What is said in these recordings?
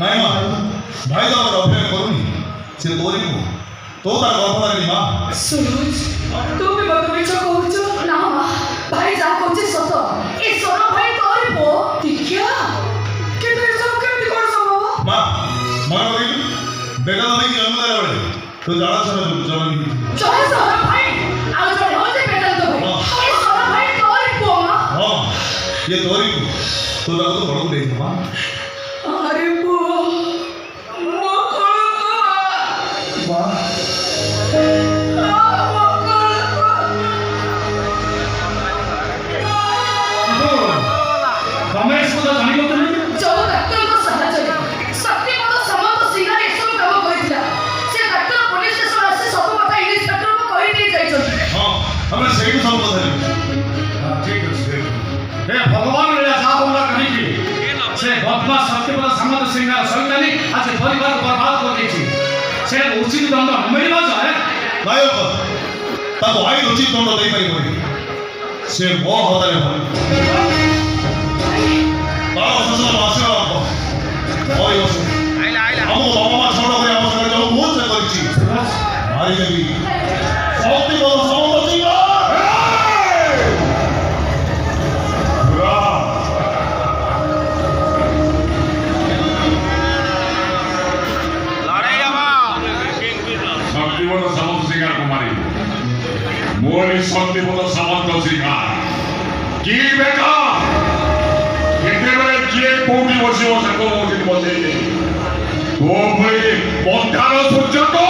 ନାଇଁ ମା ଭାଇ ତ ଆମର ଅଭିନୟ କରୁନି ସେ ତୋରି ପୁଅ ତୋ ତାର ଗର୍ଭ ଲାଗିନି ମା ସୁରଜ ତୁ ବି ମୋତେ ମିଛ କହୁଛୁ ନା ମା ଭାଇ ଯାହା କହୁଛି ସତ ଏ ସୋର ଭାଇ ତୋରି ପୁଅ ଦେଖିଆ କିନ୍ତୁ ଏସବୁ କେମିତି କଣ ସମ୍ଭବ ମା ମନେ ପକେଇଲୁ ବେଗା ଭାଇକି ଜନ୍ମ ଦେଲା ବେଳେ ତୁ ଜାଣ ଜନ୍ମ ଜୟ ସୋର ଭାଇ ଆଉ ଜଣେ ହଉଛି ବେଦନ୍ତ ଭାଇ ଏ ସୋର ଭାଇ ତୋରି ପୁଅ ମା ହଁ ये तोरी को तो दादा तो बड़ो ले मां अरे पुआ मां रमेश को जानी को तुम जो डॉक्टर को साहाଯ୍ୟ सत्य मत समाज सिंगर एसब काम करितला से डॉक्टर पुलिस स्टेशन आसे सब କଥା इन्स्पेक्टर को कहि दे जाइछन हां हमरा सेही सब କଥା ठीक है हे भगवान लीला साहब हमरा कहि की से बदमाश सत्यपद समत सिंह सैतानी आज परिवार को बर्बाद कर दी से उचित दंड मिलवा जाए नायक ताको आई उचित दंड दे पाई बोली से मो हदारे हो बाबा ससुर मासे बाबा ओय ओस आइला हमको बाबा मा छोड़ करे हम संग जो बहुत से करछि मारी देवी शक्ति बल समत सिंह शक्तिपद सामंत सिंह कुमारी मोरी शक्तिपद सामंत सिंह की बेटा केतेबेले किए कोठी बसिव सको मोठी बसेइले तो भई बंधार सूर्य तो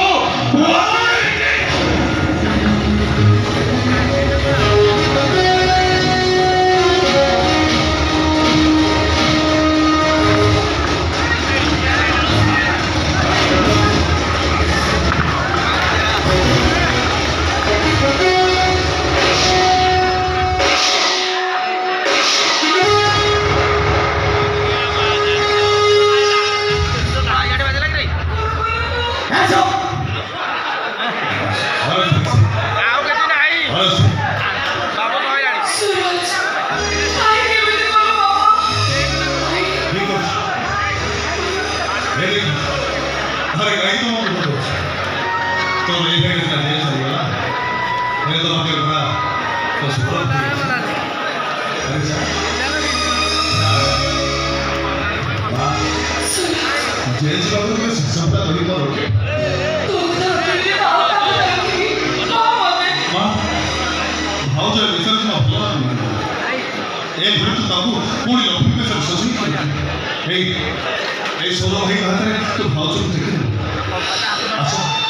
सुरज आई केमिति को बाबा अरे कहीं तो ले गए इसका देश होगा मेरे तो आपके बड़ा तो सुपर जेस बाबू के शिक्षकता बड़ी पर होके तू तो दिल्ली बाहर जाएगी मामा ने मां भाव जो विसर्ज में भला ए भूत ताबू पूरी लक्ष्मी के सब सजी ए सोलो भाई कहते हैं तो भाव जो देखे अच्छा